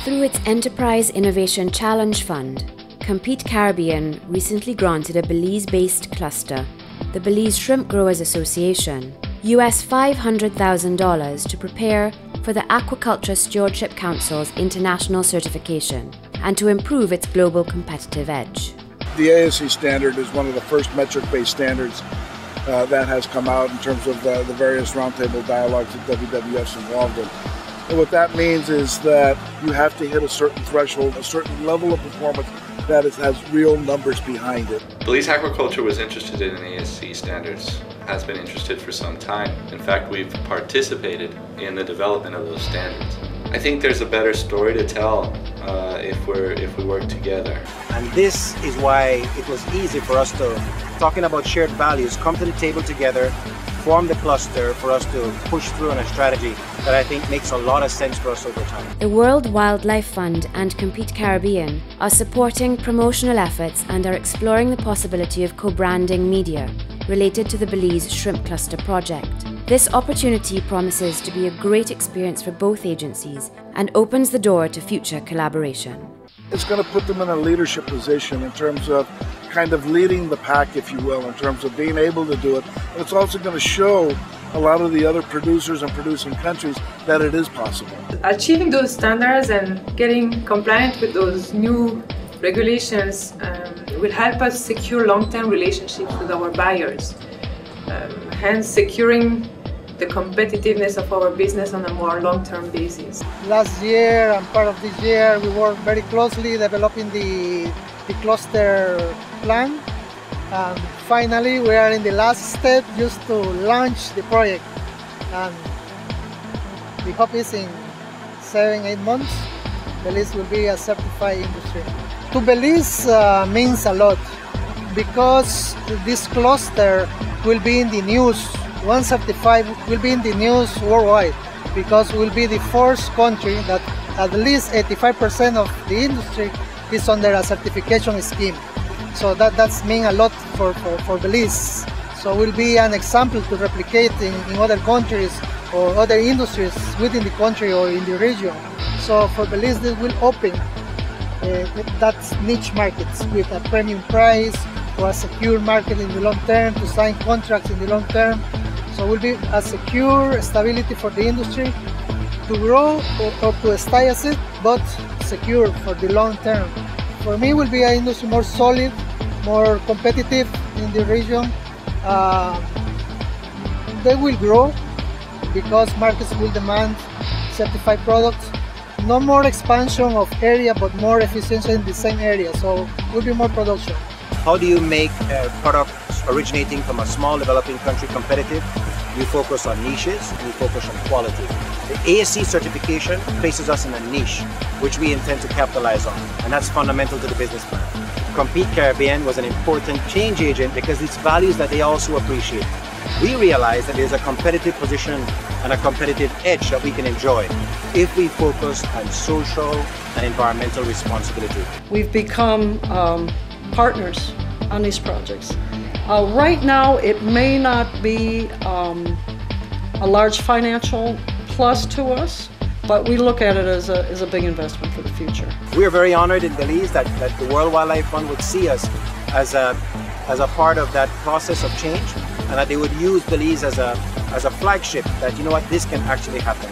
Through its Enterprise Innovation Challenge Fund, Compete Caribbean recently granted a Belize-based cluster, the Belize Shrimp Growers Association, US $500,000 to prepare for the Aquaculture Stewardship Council's international certification and to improve its global competitive edge. The ASC standard is one of the first metric-based standards that has come out in terms of the various roundtable dialogues that WWF's involved in. And what that means is that you have to hit a certain threshold, a certain level of performance that has real numbers behind it. Belize Aquaculture was interested in ASC standards, has been interested for some time. In fact, we've participated in the development of those standards. I think there's a better story to tell if we work together. And this is why it was easy for us to, talking about shared values, come to the table together, form the cluster for us to push through on a strategy that I think makes a lot of sense for us over time. The World Wildlife Fund and Compete Caribbean are supporting promotional efforts and are exploring the possibility of co-branding media related to the Belize Shrimp Cluster project. This opportunity promises to be a great experience for both agencies and opens the door to future collaboration. It's going to put them in a leadership position in terms of kind of leading the pack, if you will, in terms of being able to do it. And it's also going to show a lot of the other producers and producing countries that it is possible. Achieving those standards and getting compliant with those new regulations will help us secure long-term relationships with our buyers, hence securing the competitiveness of our business on a more long-term basis. Last year and part of this year we worked very closely developing the cluster plan, and finally we are in the last step just to launch the project, and the hope is in 7-8 months Belize will be a certified industry. To Belize means a lot because this cluster will be in the news. Once certified, will be in the news worldwide because we'll be the first country that at least 85% of the industry is under a certification scheme. So that's mean a lot for Belize. So we'll be an example to replicate in other countries or other industries within the country or in the region. So for Belize, this will open that niche markets with a premium price, or a secure market in the long term, to sign contracts in the long term. So it will be a secure stability for the industry to grow or to stay as it, but secure for the long term. For me, it will be an industry more solid, more competitive in the region. They will grow because markets will demand certified products. No more expansion of area, but more efficiency in the same area. So it will be more production. How do you make products originating from a small developing country competitive? You focus on niches and you focus on quality. The ASC certification places us in a niche, which we intend to capitalize on, and that's fundamental to the business plan. Compete Caribbean was an important change agent because it's values that they also appreciate. We realize that there's a competitive position and a competitive edge that we can enjoy if we focus on social and environmental responsibility. We've become partners on these projects. Right now, it may not be a large financial plus to us, but we look at it as a big investment for the future. We are very honored in Belize that the World Wildlife Fund would see us as a part of that process of change, and that they would use Belize as a flagship that, you know what, this can actually happen.